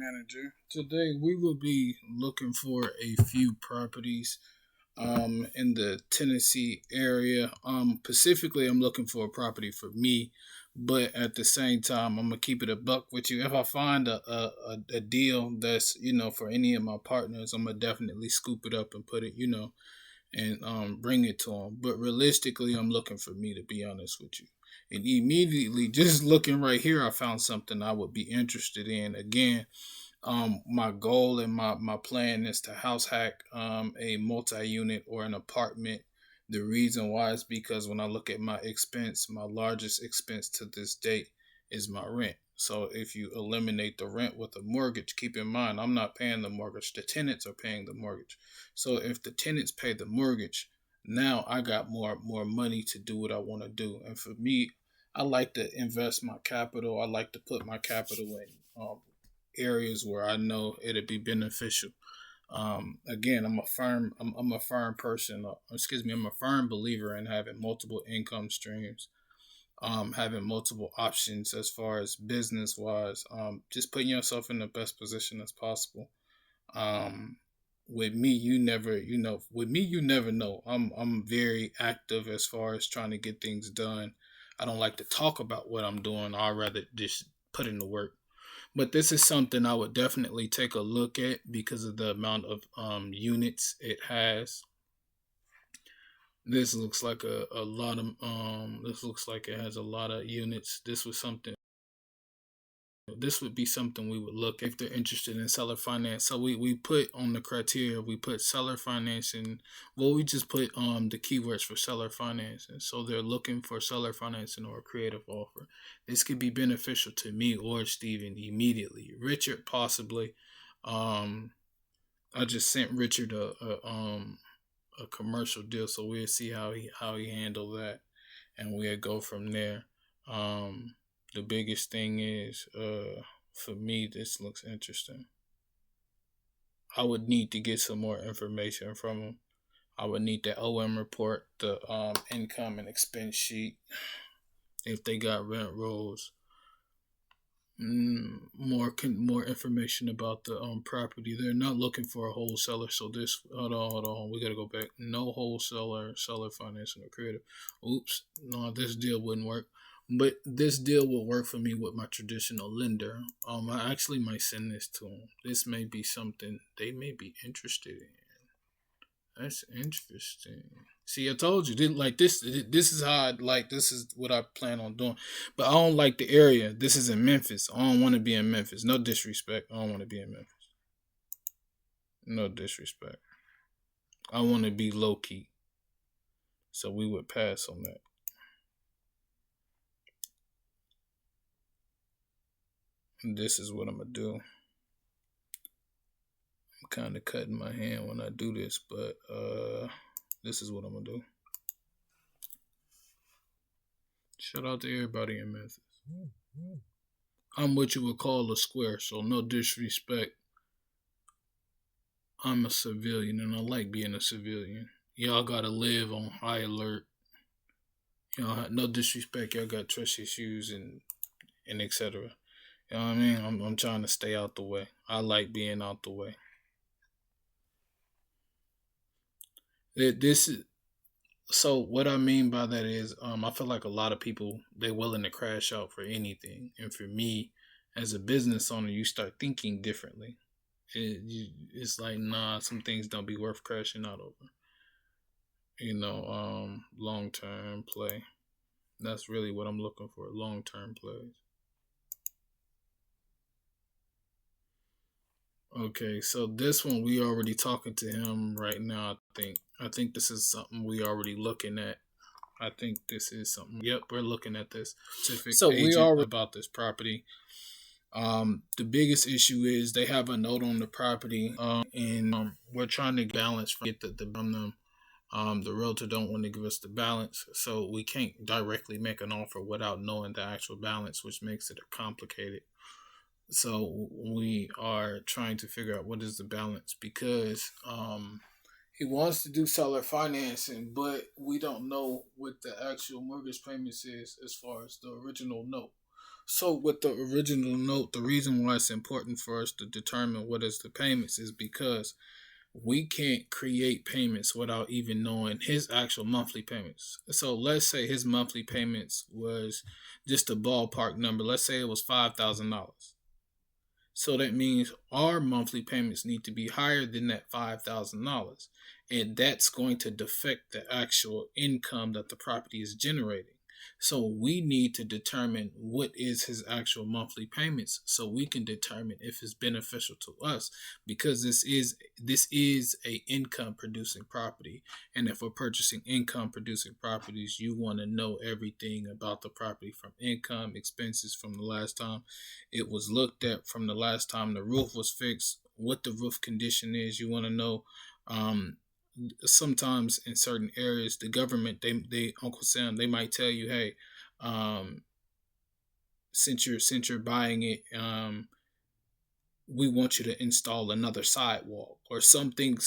manager. Today we will be looking for a few properties in the Tennessee area. Specifically I'm looking for a property for me, but at the same time I'm gonna keep it a buck with you. If I find a deal that's, for any of my partners, I'm gonna definitely scoop it up and put it, and bring it to them. But realistically, I'm looking for me, to be honest with you. And immediately, just looking right here, I found something I would be interested in. Again, my goal and my plan is to house hack a multi-unit or an apartment. The reason why is because when I look at my expense, my largest expense to this date is my rent. So if you eliminate the rent with a mortgage, keep in mind I'm not paying the mortgage. The tenants are paying the mortgage. So if the tenants pay the mortgage, now I got more money to do what I want to do. And for me, I like to invest my capital. I like to put my capital in areas where I know it'd be beneficial. Again, I'm a firm person. I'm a firm believer in having multiple income streams, having multiple options as far as business wise. Just putting yourself in the best position as possible. Um, with me, you never know. I'm very active as far as trying to get things done. I don't like to talk about what I'm doing. I'd rather just put in the work. But this is something I would definitely take a look at because of the amount of units it has. This looks like a lot of this looks like it has a lot of units. This would be something we would look if they're interested in seller finance. So we put on the criteria, we put seller financing. Well, we just put the keywords for seller financing. So they're looking for seller financing or a creative offer. This could be beneficial to me or Steven immediately. Richard possibly. Um I just sent Richard a commercial deal, so we'll see how he handle that, and we'll go from there. Um, the biggest thing is, for me, this looks interesting. I would need to get some more information from him. I would need the OM report, the income and expense sheet, if they got rent rolls. More information about the property. They're not looking for a wholesaler, so this hold on, we gotta go back. No wholesaler, seller financing or creative. Oops, no, this deal wouldn't work. But this deal will work for me with my traditional lender. I actually might send this to them. This may be something they may be interested in. That's interesting. See, I told you, didn't like this. This is how I like. This is what I plan on doing. But I don't like the area. This is in Memphis. I don't want to be in Memphis. No disrespect. I don't want to be in Memphis. No disrespect. I want to be low key. So we would pass on that. And this is what I'm gonna do. I'm kind of cutting my hand when I do this, but this is what I'm gonna do. Shout out to everybody in Memphis. I'm what you would call a square, so no disrespect. I'm a civilian and I like being a civilian. Y'all gotta live on high alert. No disrespect, y'all got trust issues and etc. You know what I mean? I'm trying to stay out the way. I like being out the way. This is so what I mean by that is I feel like a lot of people they willing to crash out for anything. And for me, as a business owner, you start thinking differently. It's like nah, some things don't be worth crashing out over. Long term play. That's really what I'm looking for. Long term plays. Okay, so this one we already talking to him right now. I think this is something we already looking at. I think this is something. Yep, we're looking at this specific so agent we already about this property. The biggest issue is they have a note on the property, and we're trying to balance get the from them. The realtor don't want to give us the balance, so we can't directly make an offer without knowing the actual balance, which makes it complicated. So we are trying to figure out what is the balance because he wants to do seller financing, but we don't know what the actual mortgage payments is as far as the original note. So with the original note, the reason why it's important for us to determine what is the payments is because we can't create payments without even knowing his actual monthly payments. So let's say his monthly payments was just a ballpark number. Let's say it was $5,000. So that means our monthly payments need to be higher than that $5,000. And that's going to affect the actual income that the property is generating. So we need to determine what is his actual monthly payments so we can determine if it's beneficial to us, because this is a income producing property. And if we're purchasing income producing properties, you want to know everything about the property, from income, expenses from the last time it was looked at, from the last time the roof was fixed, what the roof condition is. You want to know. Um, Sometimes in certain areas, the government, they Uncle Sam, they might tell you, hey, um, since you're buying it, we want you to install another sidewalk or something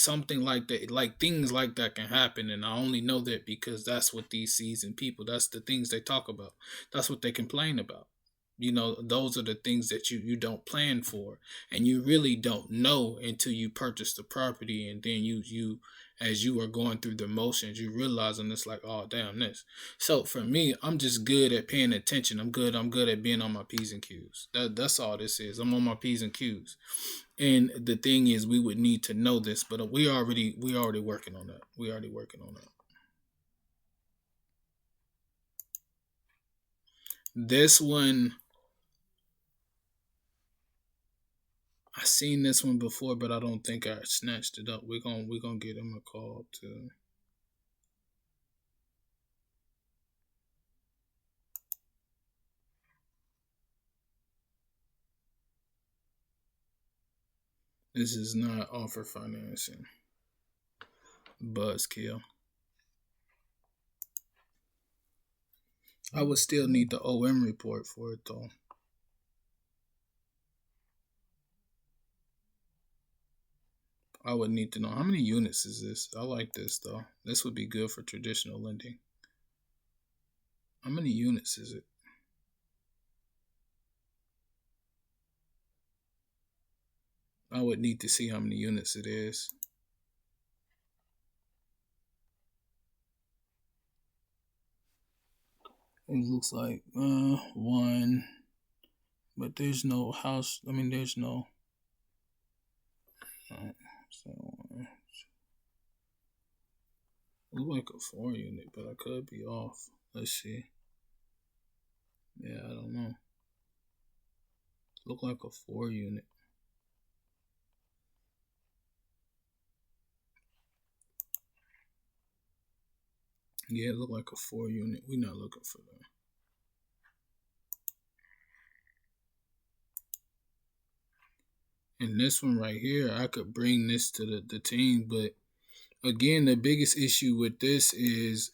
like that. Like things like that can happen, and I only know that because that's what these seasoned people, that's the things they talk about, that's what they complain about. Those are the things that you don't plan for, and you really don't know until you purchase the property, and then you as you are going through the motions, you realize, and it's like, oh damn, this. So for me, I'm just good at paying attention. I'm good at being on my P's and Q's. That's all this is. I'm on my P's and Q's. And the thing is, we would need to know this, but we already working on that. We already working on that. This one, I seen this one before, but I don't think I snatched it up. We're gonna get him a call too. This is not offer financing. Buzzkill. I would still need the OM report for it though. I would need to know how many units is this. I like this though. This would be good for traditional lending. How many units is it? I would need to see how many units it is. It looks like one, but there's no house. I mean, there's no. So it look like a 4 unit, but I could be off. Let's see. Yeah, I don't know. Look like a 4 unit. Yeah, it look like a 4 unit. We're not looking for that. And this one right here, I could bring this to the team, but again, the biggest issue with this is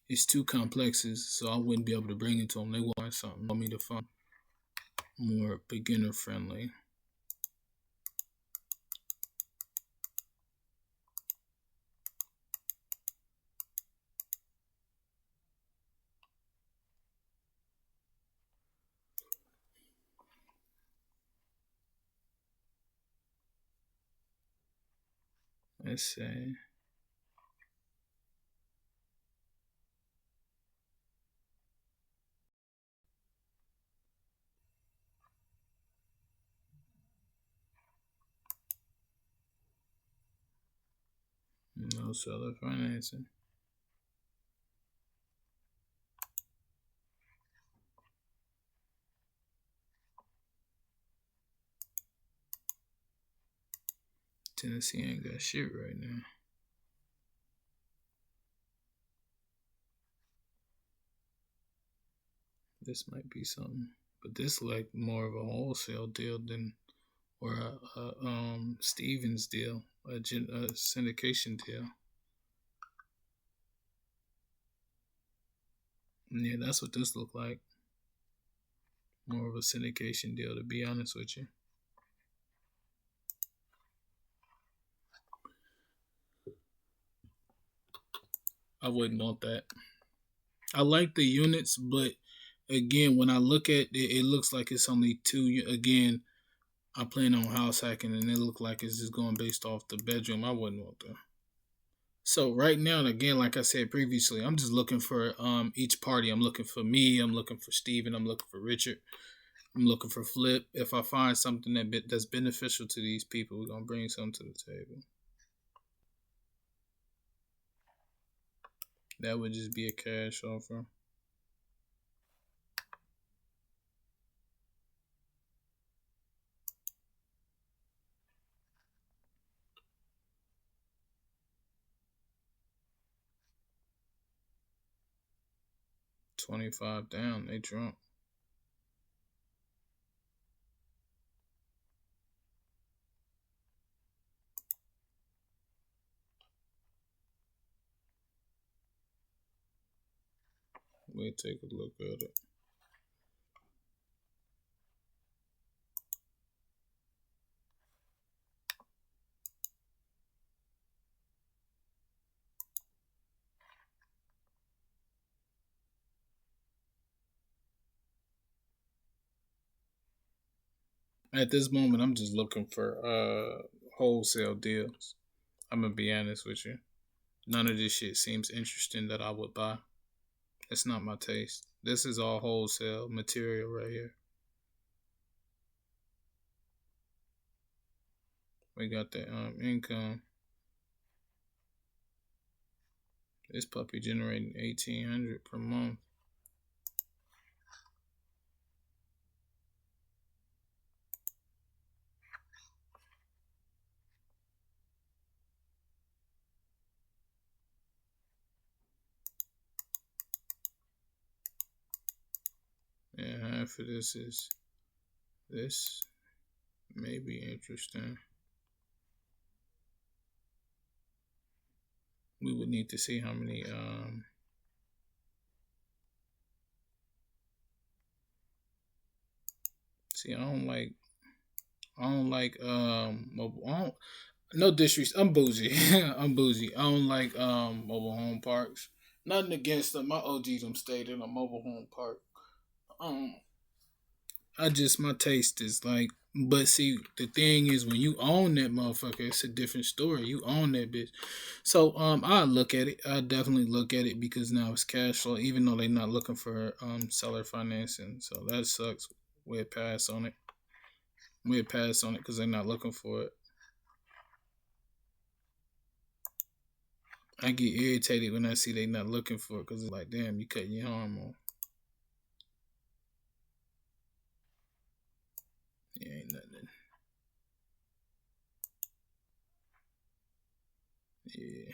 it's two complexes, so I wouldn't be able to bring it to them. They want something for me to find more beginner friendly. Let's say no seller financing. Tennessee ain't got shit right now. This might be something, but this like more of a wholesale deal than or a Stevens deal, a syndication deal. Yeah, that's what this looked like. More of a syndication deal, to be honest with you. I wouldn't want that. I like the units, but again, when I look at it, it looks like it's only two. Again, I plan on house hacking, and it look like it's just going based off the bedroom. I wouldn't want that. So right now, again, like I said previously, I'm just looking for each party. I'm looking for me. I'm looking for Steven. I'm looking for Richard. I'm looking for Flip. If I find something that's beneficial to these people, we're gonna bring something to the table. That would just be a cash offer. $25 down. They drunk. We'll take a look at it. At this moment, I'm just looking for wholesale deals. I'm gonna be honest with you. None of this shit seems interesting that I would buy. It's not my taste. This is all wholesale material right here. We got the income. This puppy generating 1,800 per month. And half of this is this. May be interesting. We would need to see how many see, I don't like mobile. No disrespect. I'm bougie. I'm bougie. I don't like mobile home parks. Nothing against them. My OGs them stayed in a mobile home park. Um, I just my taste is like. But see, the thing is, when you own that motherfucker, it's a different story. You own that bitch. So I look at it. I definitely look at it because now it's cash flow. Even though they're not looking for seller financing, so that sucks. We'll pass on it. We'll pass on it because they're not looking for it. I get irritated when I see they not looking for it because it's like, damn, you cutting your arm off. It ain't nothing. Yeah.